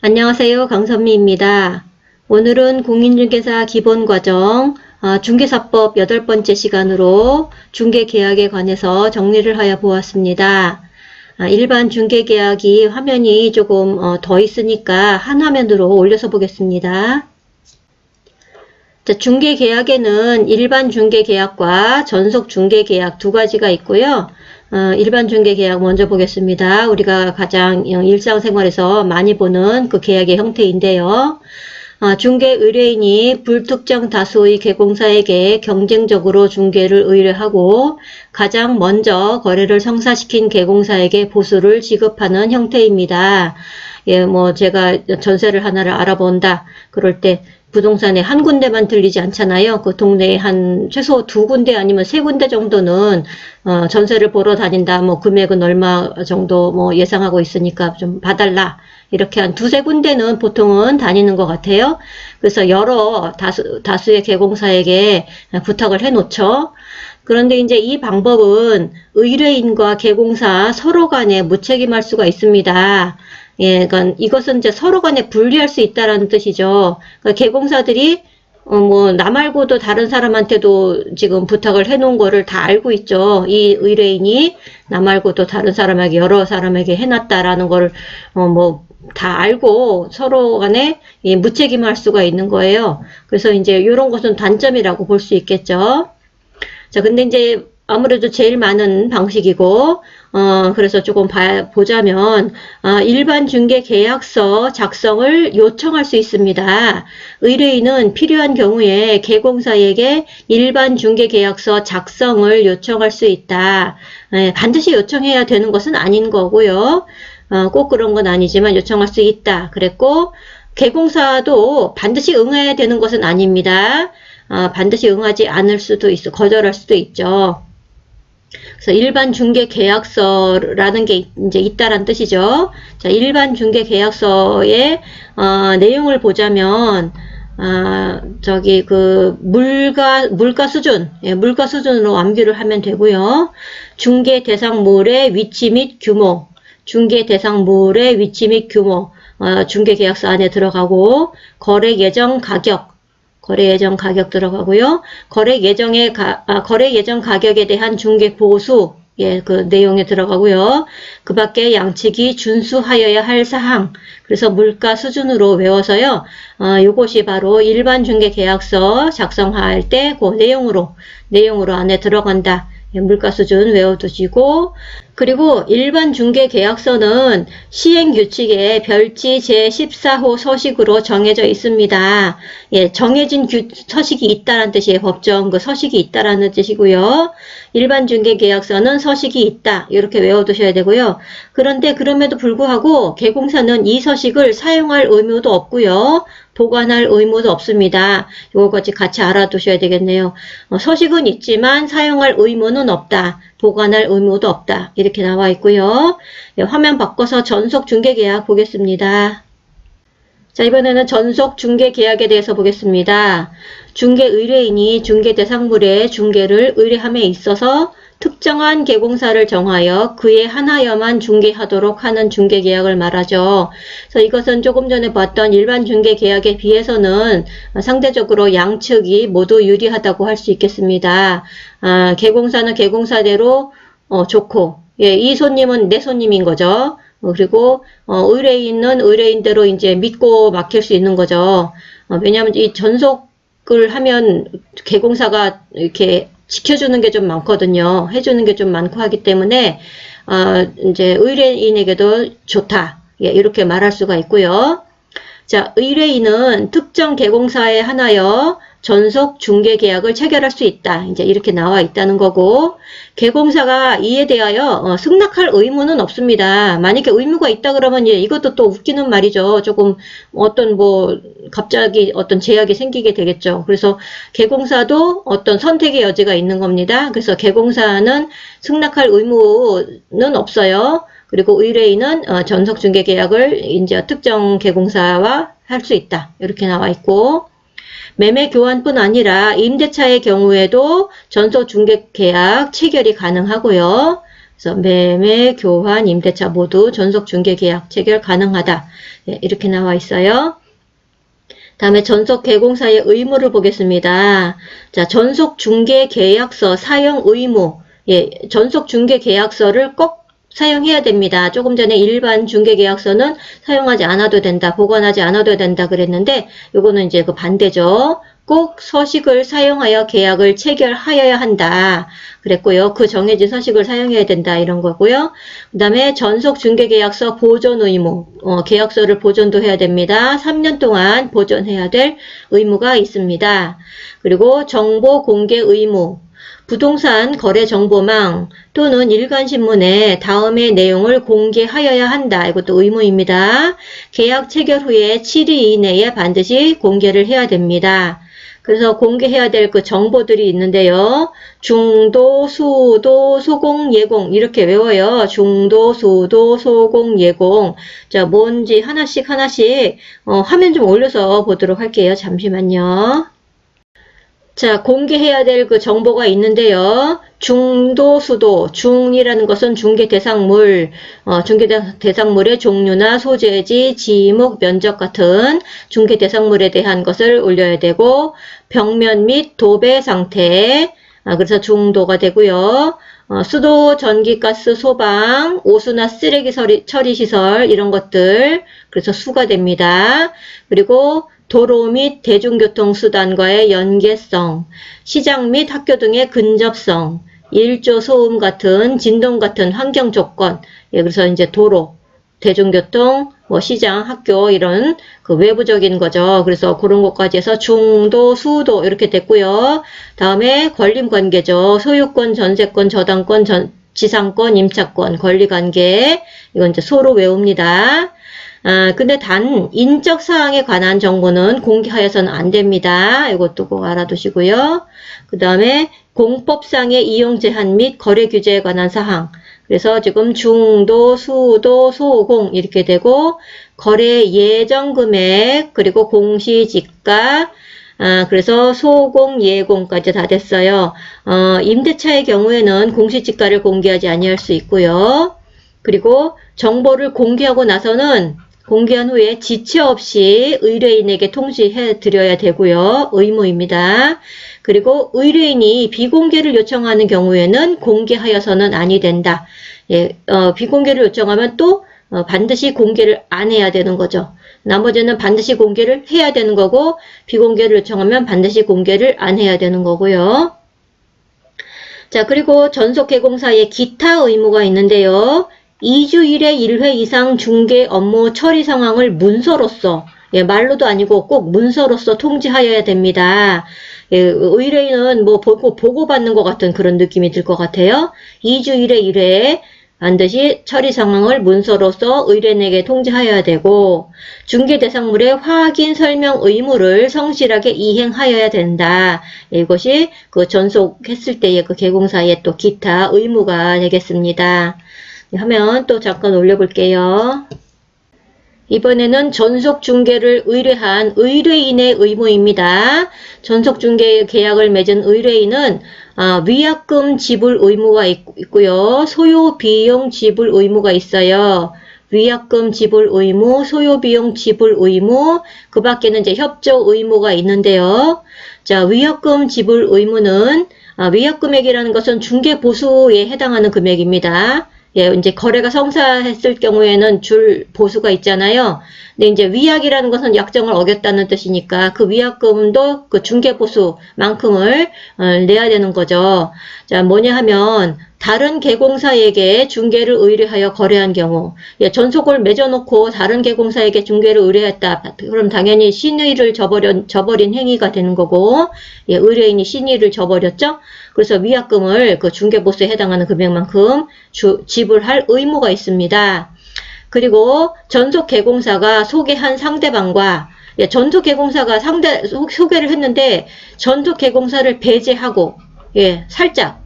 안녕하세요. 강선미입니다. 오늘은 공인중개사 기본과정 중개사법 8번째 시간으로 중개계약에 관해서 정리를 하여 보았습니다. 일반 중개계약이 화면이 조금 더 있으니까 한 화면으로 올려서 보겠습니다. 자, 중개계약에는 일반 중개계약과 전속 중개계약 두 가지가 있고요. 일반 중개계약 먼저 보겠습니다. 우리가 가장 일상생활에서 많이 보는 그 계약의 형태인데요. 중개 의뢰인이 불특정 다수의 개공사에게 경쟁적으로 중개를 의뢰하고 가장 먼저 거래를 성사시킨 개공사에게 보수를 지급하는 형태입니다. 예, 제가 전세를 하나를 알아본다. 그럴 때 부동산에 한 군데만 들리지 않잖아요. 그 동네에 한 최소 2군데 아니면 3군데 정도는 전세를 보러 다닌다. 금액은 얼마 정도 예상하고 있으니까 좀 봐달라. 이렇게 한 2~3군데는 보통은 다니는 것 같아요. 그래서 여러 다수의 개공사에게 부탁을 해 놓죠. 그런데 이제 이 방법은 의뢰인과 개공사 서로 간에 무책임할 수가 있습니다. 예, 그러니까 이것은 이제 서로 간에 분리할 수 있다라는 뜻이죠. 그러니까 개공사들이 나 말고도 다른 사람한테도 지금 부탁을 해놓은 거를 다 알고 있죠. 이 의뢰인이 나 말고도 다른 사람에게 여러 사람에게 해놨다라는 거를 다 알고 서로 간에 무책임할 수가 있는 거예요. 그래서 이제 이런 것은 단점이라고 볼 수 있겠죠. 자, 근데 이제 아무래도 제일 많은 방식이고, 그래서 조금 보자면, 일반 중개 계약서 작성을 요청할 수 있습니다. 의뢰인은 필요한 경우에 개공사에게 일반 중개 계약서 작성을 요청할 수 있다. 반드시 요청해야 되는 것은 아닌 거고요. 꼭 그런 건 아니지만 요청할 수 있다. 그랬고, 개공사도 반드시 응해야 되는 것은 아닙니다. 반드시 응하지 않을 수도 있어, 거절할 수도 있죠. 그래서 일반 중개 계약서라는 게 이제 있다란 뜻이죠. 자, 일반 중개 계약서의 내용을 보자면 물가 수준, 물가 수준으로 암기를 하면 되고요. 중개 대상물의 위치 및 규모, 중개 대상물의 위치 및 규모, 중개 계약서 안에 들어가고 거래 예정 가격 들어가고요. 거래 예정 가격에 대한 중개 보수, 그 내용에 들어가고요. 그 밖에 양측이 준수하여야 할 사항, 그래서 물가 수준으로 외워서요. 요것이 바로 일반 중개 계약서 작성할 때 그 내용으로 안에 들어간다. 물가 수준 외워두시고, 그리고 일반 중개 계약서는 시행규칙에 별지 제14호 서식으로 정해져 있습니다. 예, 정해진 서식이 있다라는 뜻이에요. 법정 그 서식이 있다라는 뜻이고요. 일반 중개 계약서는 서식이 있다. 이렇게 외워두셔야 되고요. 그런데 그럼에도 불구하고 개공사는 이 서식을 사용할 의무도 없고요. 보관할 의무도 없습니다. 이거까지 같이 알아두셔야 되겠네요. 서식은 있지만 사용할 의무는 없다. 보관할 의무도 없다. 이렇게 나와 있고요. 네, 화면 바꿔서 전속 중개계약 보겠습니다. 자, 이번에는 전속 중개계약에 대해서 보겠습니다. 중개 의뢰인이 중개 대상물의 중개를 의뢰함에 있어서 특정한 개공사를 정하여 그에 하나여만 중개하도록 하는 중개계약을 말하죠. 그래서 이것은 조금 전에 봤던 일반 중개계약에 비해서는 상대적으로 양측이 모두 유리하다고 할 수 있겠습니다. 개공사는 개공사대로 좋고, 예, 이 손님은 내 손님인 거죠. 그리고 의뢰인은 의뢰인대로 이제 믿고 맡길 수 있는 거죠. 왜냐하면 이 전속을 하면 개공사가 이렇게 지켜주는 게 좀 많거든요. 해주는 게 좀 많고 하기 때문에 이제 의뢰인에게도 좋다. 예, 이렇게 말할 수가 있고요. 자, 의뢰인은 특정 개공사에 한하여 전속 중개 계약을 체결할 수 있다. 이제 이렇게 나와 있다는 거고, 개공사가 이에 대하여 승낙할 의무는 없습니다. 만약에 의무가 있다 그러면 이것도 또 웃기는 말이죠. 조금 갑자기 어떤 제약이 생기게 되겠죠. 그래서 개공사도 어떤 선택의 여지가 있는 겁니다. 그래서 개공사는 승낙할 의무는 없어요. 그리고 의뢰인은 전속 중개 계약을 이제 특정 개공사와 할 수 있다. 이렇게 나와 있고, 매매 교환뿐 아니라 임대차의 경우에도 전속 중개 계약 체결이 가능하고요. 그래서 매매, 교환, 임대차 모두 전속중개계약 체결 가능하다. 예, 이렇게 나와 있어요. 다음에 전속개공사의 의무를 보겠습니다. 자, 전속중개계약서 사용 의무. 예, 전속중개계약서를 꼭 사용해야 됩니다. 조금 전에 일반 중개계약서는 사용하지 않아도 된다, 보관하지 않아도 된다 그랬는데, 요거는 이제 그 반대죠. 꼭 서식을 사용하여 계약을 체결하여야 한다 그랬고요. 그 정해진 서식을 사용해야 된다 이런 거고요. 그 다음에 전속중개계약서 보존 의무, 계약서를 보존도 해야 됩니다. 3년 동안 보존해야 될 의무가 있습니다. 그리고 정보 공개 의무, 부동산 거래 정보망 또는 일간신문에 다음의 내용을 공개하여야 한다. 이것도 의무입니다. 계약 체결 후에 7일 이내에 반드시 공개를 해야 됩니다. 그래서 공개해야 될 그 정보들이 있는데요. 중도, 수도, 소공, 예공 이렇게 외워요. 중도, 수도, 소공, 예공. 자, 뭔지 하나씩 화면 좀 올려서 보도록 할게요. 잠시만요. 자, 공개해야 될 그 정보가 있는데요. 중도, 수도, 중이라는 것은 중개대상물, 중개대상물의 종류나 소재지, 지목, 면적 같은 중개대상물에 대한 것을 올려야 되고, 벽면 및 도배 상태, 그래서 중도가 되고요. 수도, 전기, 가스, 소방, 오수나 쓰레기 처리 시설 이런 것들, 그래서 수가 됩니다. 그리고 도로 및 대중교통수단과의 연계성, 시장 및 학교 등의 근접성, 일조 소음 같은 진동 같은 환경 조건, 예, 그래서 이제 도로, 대중교통, 시장, 학교 이런 그 외부적인 거죠. 그래서 그런 것까지 해서 중도, 수도 이렇게 됐고요. 다음에 권리관계죠. 소유권, 전세권, 저당권, 지상권, 임차권, 권리관계 이건 이제 소로 외웁니다. 근데 단 인적 사항에 관한 정보는 공개하여서는 안 됩니다. 이것도 꼭 알아두시고요. 그 다음에 공법상의 이용 제한 및 거래 규제에 관한 사항. 그래서 지금 중도, 수도, 소공 이렇게 되고 거래 예정 금액 그리고 공시지가 그래서 소공, 예공까지 다 됐어요. 임대차의 경우에는 공시지가를 공개하지 아니할 수 있고요. 그리고 정보를 공개하고 나서는 공개한 후에 지체 없이 의뢰인에게 통지해 드려야 되고요. 의무입니다. 그리고 의뢰인이 비공개를 요청하는 경우에는 공개하여서는 아니 된다. 예, 비공개를 요청하면 또 반드시 공개를 안 해야 되는 거죠. 나머지는 반드시 공개를 해야 되는 거고 비공개를 요청하면 반드시 공개를 안 해야 되는 거고요. 자, 그리고 전속개공사의 기타 의무가 있는데요. 2주일에 1회 이상 중개 업무 처리 상황을 문서로서, 예, 말로도 아니고 꼭 문서로서 통지하여야 됩니다. 예, 의뢰인은 뭐 보고받는 것 같은 그런 느낌이 들 것 같아요. 2주일에 1회 반드시 처리 상황을 문서로서 의뢰인에게 통지하여야 되고, 중개 대상물의 확인 설명 의무를 성실하게 이행하여야 된다. 이것이 그 전속했을 때의 그 개공사의 또 기타 의무가 되겠습니다. 화면 또 잠깐 올려볼게요. 이번에는 전속중개를 의뢰한 의뢰인의 의무입니다. 전속중개 계약을 맺은 의뢰인은 위약금 지불 의무가 있고요. 소요비용 지불 의무가 있어요. 위약금 지불 의무, 소요비용 지불 의무, 그 밖에는 이제 협조 의무가 있는데요. 자, 위약금 지불 의무는 위약금액이라는 것은 중개보수에 해당하는 금액입니다. 예, 이제 거래가 성사했을 경우에는 줄 보수가 있잖아요. 근데 이제 위약이라는 것은 약정을 어겼다는 뜻이니까 그 위약금도 그 중개보수만큼을 내야 되는 거죠. 자, 뭐냐 하면 다른 개공사에게 중개를 의뢰하여 거래한 경우, 예, 전속을 맺어놓고 다른 개공사에게 중개를 의뢰했다. 그럼 당연히 신의를 저버린 행위가 되는 거고, 예, 의뢰인이 신의를 저버렸죠. 그래서 위약금을 그 중개보수에 해당하는 금액만큼 지불할 의무가 있습니다. 그리고 전속개공사가 소개한 상대방과, 예, 전속개공사가 소개를 했는데 전속개공사를 배제하고, 예, 살짝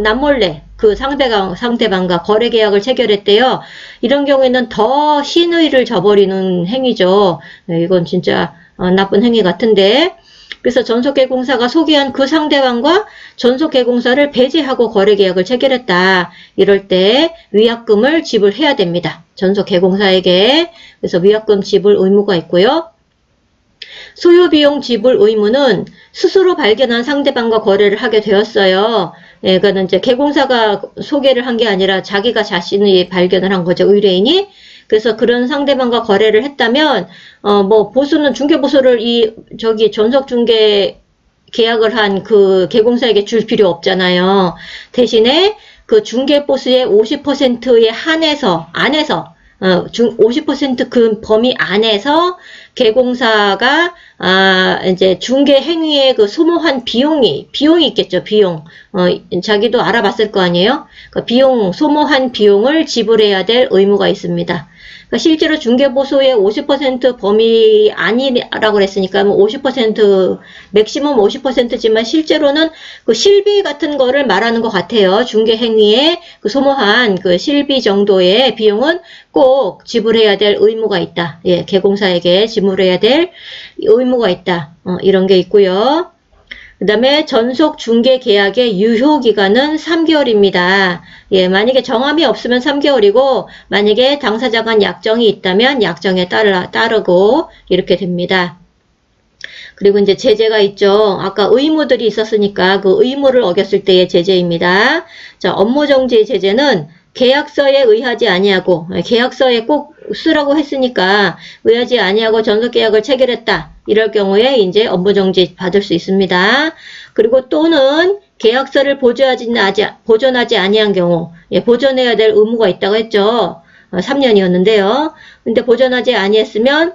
남몰래 그 상대방과 거래계약을 체결했대요. 이런 경우에는 더 신의를 저버리는 행위죠. 네, 이건 진짜 나쁜 행위 같은데, 그래서 전속계공사가 소개한 그 상대방과 전속계공사를 배제하고 거래계약을 체결했다. 이럴 때 위약금을 지불해야 됩니다. 전속계공사에게. 그래서 위약금 지불 의무가 있고요. 소요비용 지불 의무는 스스로 발견한 상대방과 거래를 하게 되었어요. 예, 그거는 이제 개공사가 소개를 한 게 아니라 자기가 자신이 발견을 한 거죠, 의뢰인이. 그래서 그런 상대방과 거래를 했다면, 뭐, 보수는, 중개보수를 전속중개 계약을 한 그 개공사에게 줄 필요 없잖아요. 대신에 그 중개보수의 50%에 안에서, 50% 그 범위 안에서 개공사가 이제 중개 행위에 그 소모한 비용이 있겠죠. 비용. 자기도 알아봤을 거 아니에요. 그 소모한 비용을 지불해야 될 의무가 있습니다. 그러니까 실제로 중개보수의 50% 범위 아니라고 그랬으니까 뭐 50%, 맥시멈 50%지만 실제로는 그 실비 같은 거를 말하는 것 같아요. 중개 행위에 그 소모한 그 실비 정도의 비용은 꼭 지불해야 될 의무가 있다. 예, 개공사에게 지불해야 될 의무가 있다. 이런 게 있고요. 그 다음에 전속 중개 계약의 유효 기간은 3개월입니다. 예, 만약에 정함이 없으면 3개월이고, 만약에 당사자 간 약정이 있다면 약정에 따르고, 이렇게 됩니다. 그리고 이제 제재가 있죠. 아까 의무들이 있었으니까 그 의무를 어겼을 때의 제재입니다. 자, 업무정지 제재는 계약서에 의하지 아니하고, 계약서에 꼭 쓰라고 했으니까 의하지 아니하고 전속계약을 체결했다. 이럴 경우에 이제 업무정지 받을 수 있습니다. 그리고 또는 계약서를 보존하지 아니한 경우, 예, 보존해야 될 의무가 있다고 했죠. 3년이었는데요. 근데 보존하지 아니했으면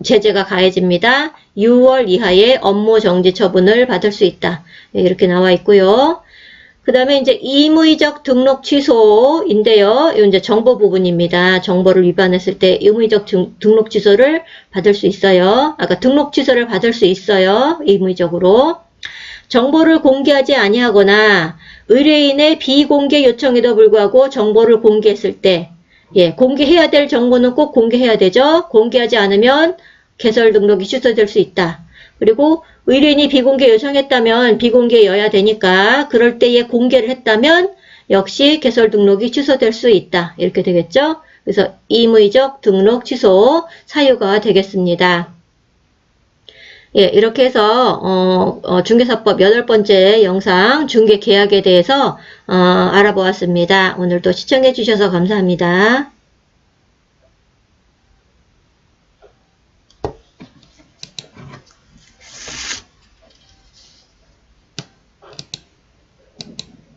제재가 가해집니다. 6월 이하의 업무정지 처분을 받을 수 있다. 예, 이렇게 나와 있고요. 그 다음에 이제 임의적 등록 취소인데요. 이 이제 정보 부분입니다. 정보를 위반했을 때 임의적 등록 취소를 받을 수 있어요. 아까 등록 취소를 받을 수 있어요. 임의적으로. 정보를 공개하지 아니하거나 의뢰인의 비공개 요청에도 불구하고 정보를 공개했을 때, 예, 공개해야 될 정보는 꼭 공개해야 되죠. 공개하지 않으면 개설 등록이 취소될 수 있다. 그리고 의뢰인이 비공개 요청했다면 비공개여야 되니까 그럴 때에 공개를 했다면 역시 개설 등록이 취소될 수 있다. 이렇게 되겠죠. 그래서 임의적 등록 취소 사유가 되겠습니다. 예, 이렇게 해서 중개사법 8번째 영상 중개계약에 대해서 알아보았습니다. 오늘도 시청해 주셔서 감사합니다.